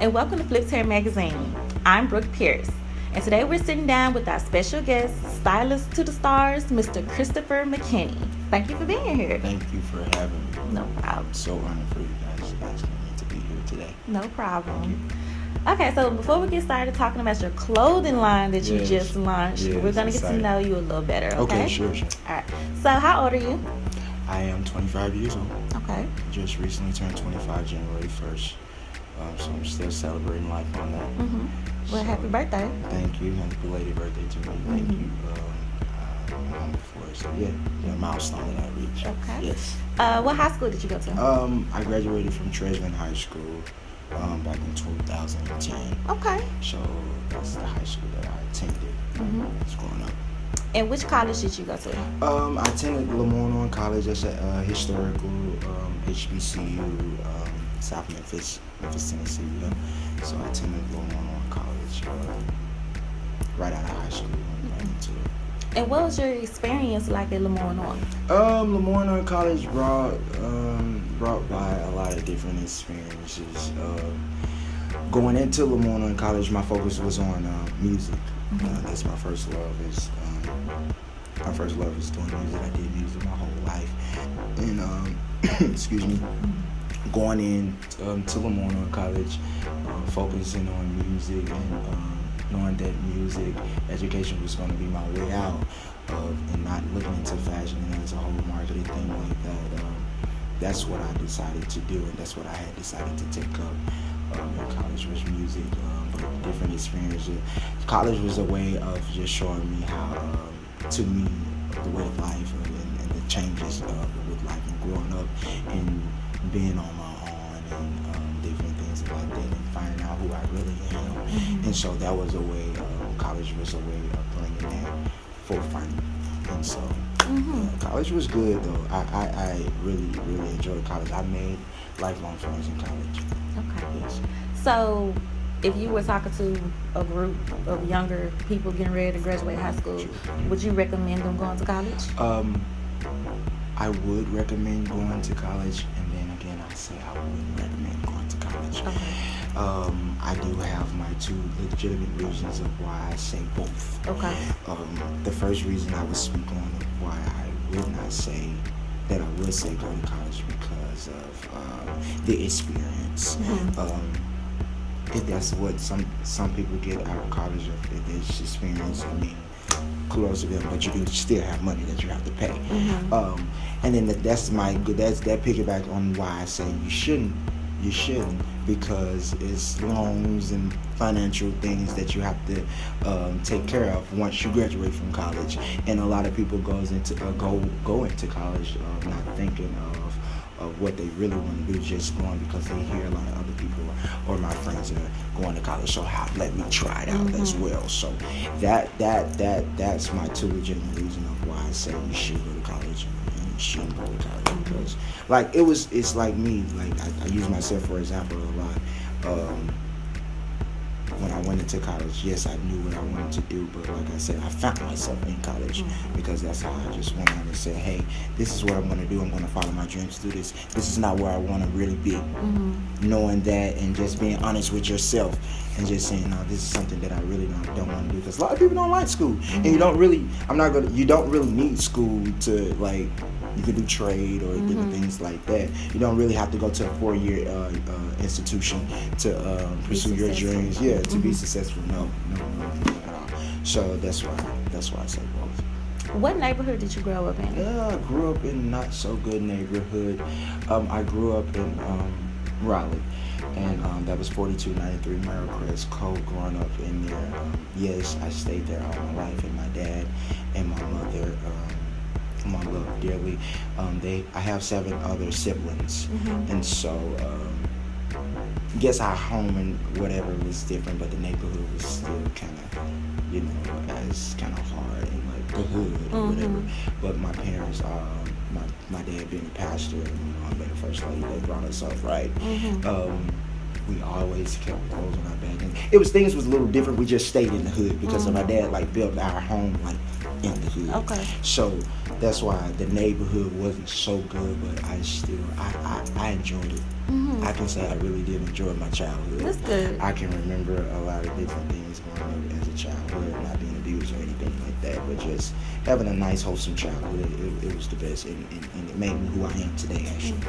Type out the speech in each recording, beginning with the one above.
and welcome to Flips Hair Magazine. I'm Brooke Pierce, and today we're sitting down with our special guest, stylist to the stars, Mr. Christopher Mckinnie. Thank you for being here. Thank you for having me. No problem. I'm so honored for you guys asking me to be here today. No problem. Okay, so before we get started talking about your clothing line that you just launched, we're going to get to know you a little better, okay? Okay, sure. All right. So how old are you? I am 25 years old. Okay. Just recently turned 25 January 1st. So I'm still celebrating life on that. Well, happy birthday. Thank you. Happy belated birthday to me. Thank you. I'm honored for it. So, yeah, milestone that I reached. Okay. Yes. What high school did you go to? I graduated from Tresvant High School back in 2010. Okay. So that's the high school that I attended growing up. And which college did you go to? I attended Laux College. That's a historical HBCU, South Memphis, Tennessee. Yeah. So I attended Laux College right out of high school. Right into it. And what was your experience like at Laux? Laux College brought by a lot of different experiences. Going into Laux College, my focus was on music. That's my first love. My first love is doing music. I did music my whole life, and excuse me, going in to Laux College, focusing on music and knowing that music education was going to be my way out of, and not looking into fashion and as a whole marketing thing like that. That's what I decided to do, and that's what I had decided to take up in college was music, but different experiences. College was a way of just showing me how, to me, the way of life and the changes with life and growing up and being on my own and different things like that and finding out who I really am. And so that was a way, college was a way of bringing that forefront. And so college was good though. I really, really enjoyed college. I made lifelong friends in college. Okay. Yes. So if you were talking to a group of younger people getting ready to graduate high school, would you recommend them going to college? I would recommend going to college, and then again, I say I wouldn't recommend going to college. Okay. I do have my two legitimate reasons of why I say both. Okay. The first reason I would speak on why I would not say that I would say go to college because of the experience. If that's what some people get out of college, if this experience, I mean, kudos to them, but you do still have money that you have to pay. And then that's that piggyback on why I say you shouldn't, because it's loans and financial things that you have to take care of once you graduate from college. And a lot of people go into college not thinking of what they really want to do, just going because they hear a lot of other people or my friends are going to college, so let me try it out as well. So that's my two legitimate reasons of why I say you should go to college and you shouldn't go to college. Because it's like me, like I use myself for example a lot. When I went into college, yes, I knew what I wanted to do, but like I said, I found myself in college because that's how I just went on and said, hey, this is what I'm going to do. I'm going to follow my dreams, do this. This is not where I want to really be. Knowing that and just being honest with yourself and just saying, no, this is something that I really don't want to do. Because a lot of people don't like school. And you don't really need school to, like, you can do trade or different things like that. You don't really have to go to a 4-year institution to pursue your dreams. Yeah, to be successful. No, not at all. So that's why I say both. What neighborhood did you grow up in? I grew up in not so good neighborhood. I grew up in Raleigh. And that was 4293 Merrill Crest Code. Growing up in there, yes, I stayed there all my life. And my dad and my mother, whom I love dearly, I have 7 other siblings, and so guess our home and whatever was different, but the neighborhood was still kind of, as kind of hard and like the hood or whatever. But my parents, my dad being a pastor and my mom being a first lady, they brought us up right. we always kept clothes on our back, and things was a little different. We just stayed in the hood because of my dad like built our home like in the hood. Okay. So that's why the neighborhood wasn't so good, but I enjoyed it. Mm-hmm. I can say I really did enjoy my childhood. That's good. I can remember a lot of different things going on as a childhood, not being abused or anything like that, but just having a nice, wholesome childhood. It was the best, and it made me who I am today, actually.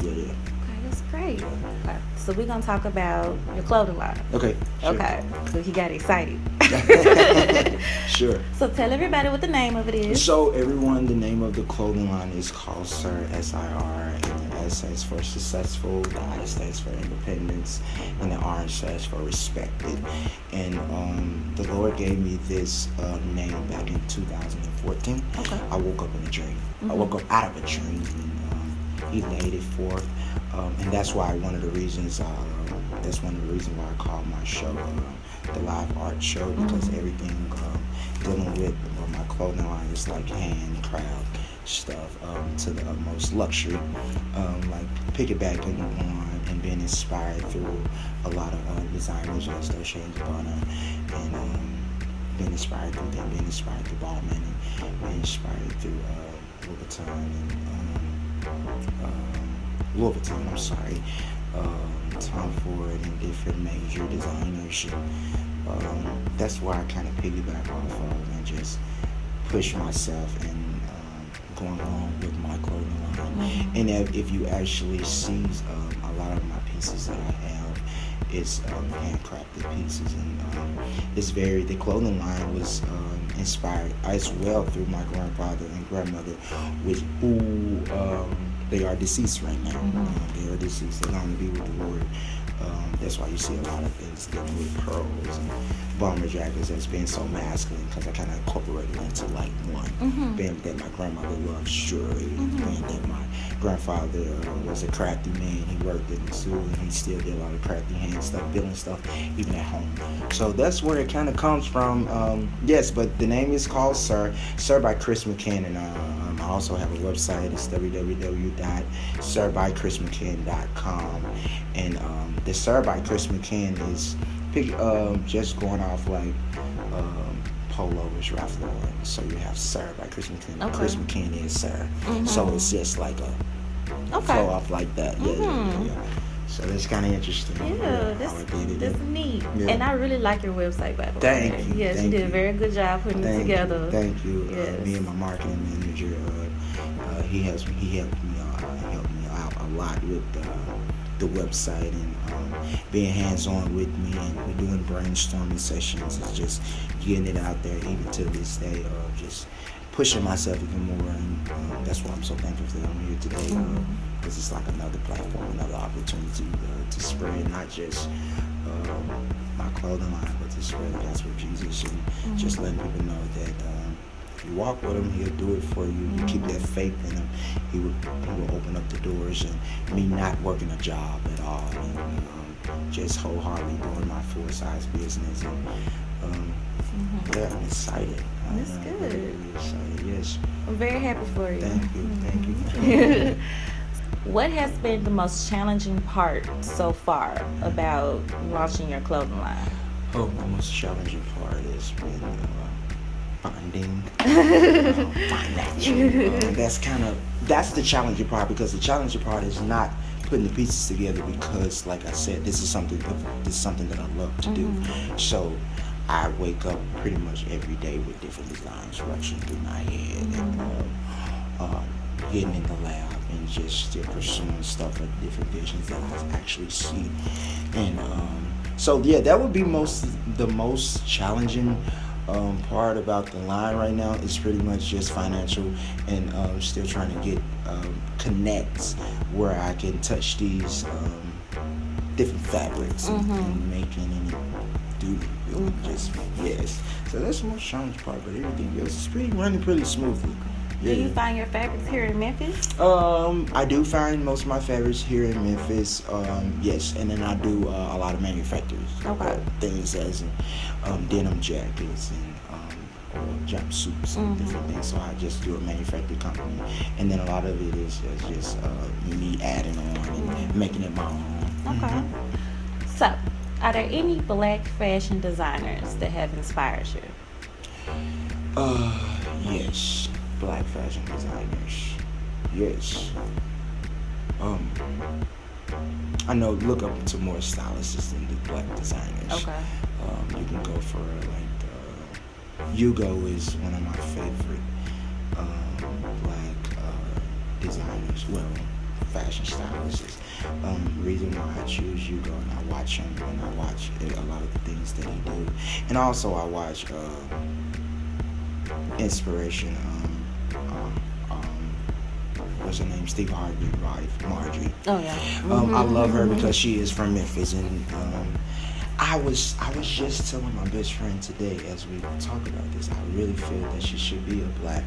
Yeah. Okay, that's great. Okay, so we're going to talk about your clothing line. Okay. Sure. Okay, so he got excited. Sure. So tell everybody what the name of it is. So everyone, the name of the clothing line is called Sir, S-I-R, and the S stands for successful, the I stands for independence, and the R stands for respected. And the Lord gave me this name back in 2014. Okay. I woke up in a dream. Mm-hmm. I woke up out of a dream, and He laid it forth. And that's why one of the reasons why I call my show the Live Art Show, because everything dealing with my clothing line is like handcraft stuff to the utmost luxury, like piggybacking on and being inspired through a lot of designers like James Bonner, and being inspired through them, being inspired through Ballman, and being inspired through Louboutin Tom Ford and different major designers. That's why I kind of piggyback off of and just push myself and going along with my clothing line. And if you actually see a lot of my pieces that I have, it's handcrafted pieces, and the clothing line was inspired as well through my grandfather and grandmother, they are deceased right now. They are deceased. They're going to be with the Lord. That's why you see a lot of things dealing with pearls and bomber jackets that's been so masculine, because I kind of incorporated into like one. Being that my grandmother loved jewelry, being that my grandfather was a crafty man. He worked in the zoo, and he still did a lot of crafty hand stuff, building stuff, even at home. So that's where it kind of comes from. Yes, but the name is called Sir by Chris McKinnie. I also have a website. It's www.sirbychrismckinnie.com, and the Sir by Chris McKinnie is just going off like Polo is Ralph Lauren. So you have Sir by Chris McKinnie. Okay. Chris McKinnie is Sir. So it's just like a flow off like that. Yeah. So that's kind of interesting. Yeah, that's neat. Yeah. And I really like your website, by the way. Thank you. Yes, you did a very good job putting it together. Thank you. Yes. Me and my marketing manager, he helped me out a lot with the website, and being hands-on with me, and we're doing brainstorming sessions. It's just getting it out there, even to this day, just pushing myself even more, and that's why I'm so thankful that I'm here today, because it's like another platform, another opportunity to spread not just my clothing line, but to spread the gospel of Jesus, and just letting people know that if you walk with him, he'll do it for you. You keep that faith in him, he will open up the doors. And me not working a job at all, and just wholeheartedly doing my full-size business, and yeah, I'm excited. That's good. Really excited, yes. I'm very happy for you. Thank you. What has been the most challenging part so far about launching your clothing line? Oh, the most challenging part has been finding financial. That's the challenging part, because the challenging part is not putting the pieces together, because like I said, this is something that I love to do. So I wake up pretty much every day with different designs rushing through my head, and getting in the lab and just still pursuing stuff with different visions that I actually see. And so yeah, that would be the most challenging part about the line right now. Is pretty much just financial, and still trying to get connects where I can touch these different fabrics and making and do just yes. So that's the most challenging part, but everything else is running pretty smoothly. Yeah. Do you find your fabrics here in Memphis? I do find most of my fabrics here in Memphis. Yes, and then I do a lot of manufacturers. Okay. Things as in denim jackets and jumpsuits and different things. So I just do a manufacturing company, and then a lot of it is just me adding on and making it my own. Okay. So, are there any black fashion designers that have inspired you? Yes, black fashion designers. Yes. I know. Look up to more stylists than the black designers. Okay. You can go for Hugo is one of my favorite black designers. Well, fashion stylists. Reason why I choose Hugo and I watch him and I watch a lot of the things that he do, and also I watch Inspiration. What's her name? Steve Harvey's wife, Marjorie. Oh yeah. I love her because she is from Memphis, and I was just telling my best friend today as we talk about this. I really feel that she should be a black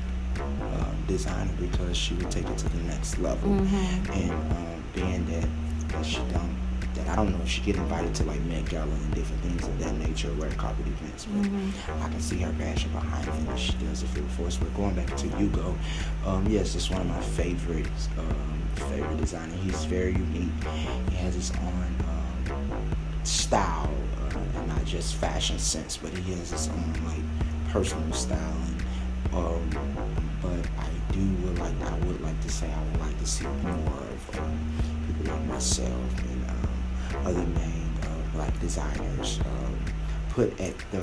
designer because she would take it to the next level. And being that I don't know if she get invited to like Met Gala and different things of that nature, red carpet events, but I can see her passion behind it and she does it full force. But going back to Hugo, yes, it's one of my favorite designer. He's very unique. He has his own style, and not just fashion sense, but he has his own like personal style. And but I would like to say I would like to see more of people like myself and other main black designers put at the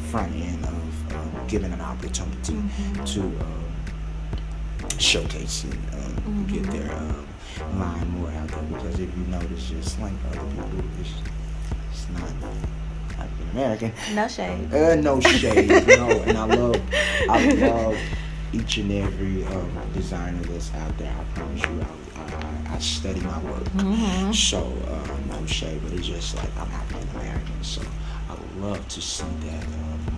front end of given an opportunity to showcase and get their line more out there. Because if you notice, just like other people, it's not African American. No shade. No shade. No, and I love each and every designer that's out there. I promise you, I study my work. So no shade, but it's just like I'm African American, so I would love to see that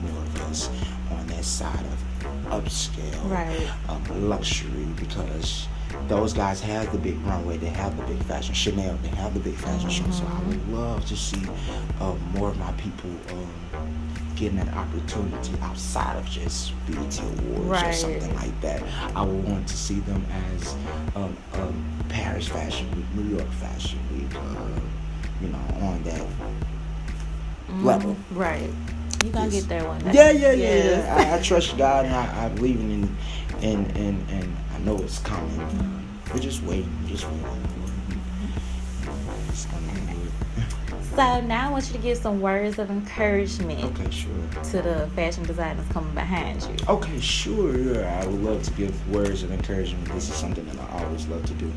more of us on that side of upscale, luxury, because those guys have the big runway, they have the big fashion, Chanel, they have the big fashion show. So I would love to see more of my people getting that opportunity outside of just BET Awards or something like that. I would want to see them as Paris Fashion Week, New York Fashion Week, on that level. Right. You're going to get there one day. Yeah. I trust God, and I believe in and I know it's coming. We're just waiting. It's gonna be good. So now I want you to give some words of encouragement. Okay, sure. To the fashion designers coming behind you. Okay, sure. Yeah, I would love to give words of encouragement. This is something that I always love to do.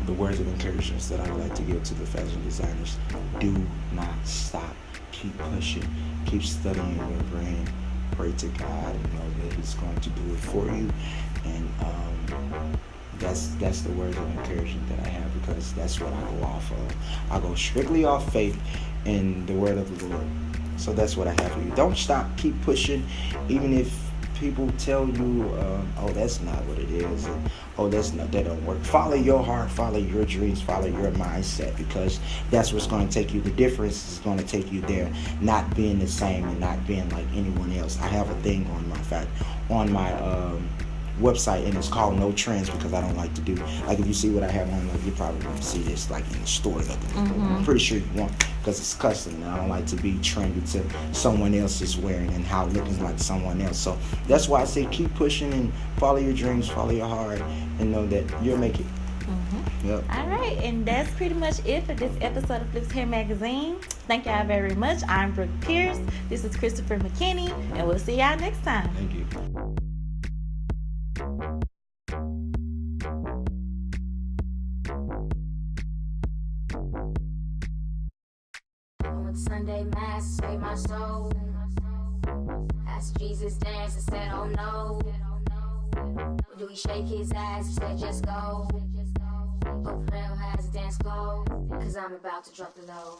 The words of encouragement that I would like to give to the fashion designers: do not stop. Keep pushing. Keep studying your brand. Pray to God and know that He's going to do it for you. And that's the words of encouragement that I have, because that's what I go off of. I go strictly off faith in the word of the Lord. So that's what I have for you. Don't stop. Keep pushing, even if people tell you, "Oh, that's not what it is," and, "Oh, that don't work." Follow your heart. Follow your dreams. Follow your mindset, because that's what's going to take you. The difference is going to take you there, not being the same and not being like anyone else. I have a thing on my website, and it's called No Trends, because I don't like to do, like, if you see what I have on, like, you probably won't see this like in the store. I'm pretty sure you won't, because it's custom, and I don't like to be trendy to someone else's wearing and how looking like someone else. So that's why I say keep pushing and follow your dreams, follow your heart, and know that you'll make it. Yep. All right, and that's pretty much it for this episode of Flips Hair Magazine. Thank y'all very much. I'm Brooke Pierce. This is Christopher McKinney, and we'll see y'all next time. Thank you. Sunday mass, save my soul. Asked Jesus dance and said, "Oh no." Do he shake his ass and said, "Just go"? Hope Pharrell has a dance go, 'cause I'm about to drop the low.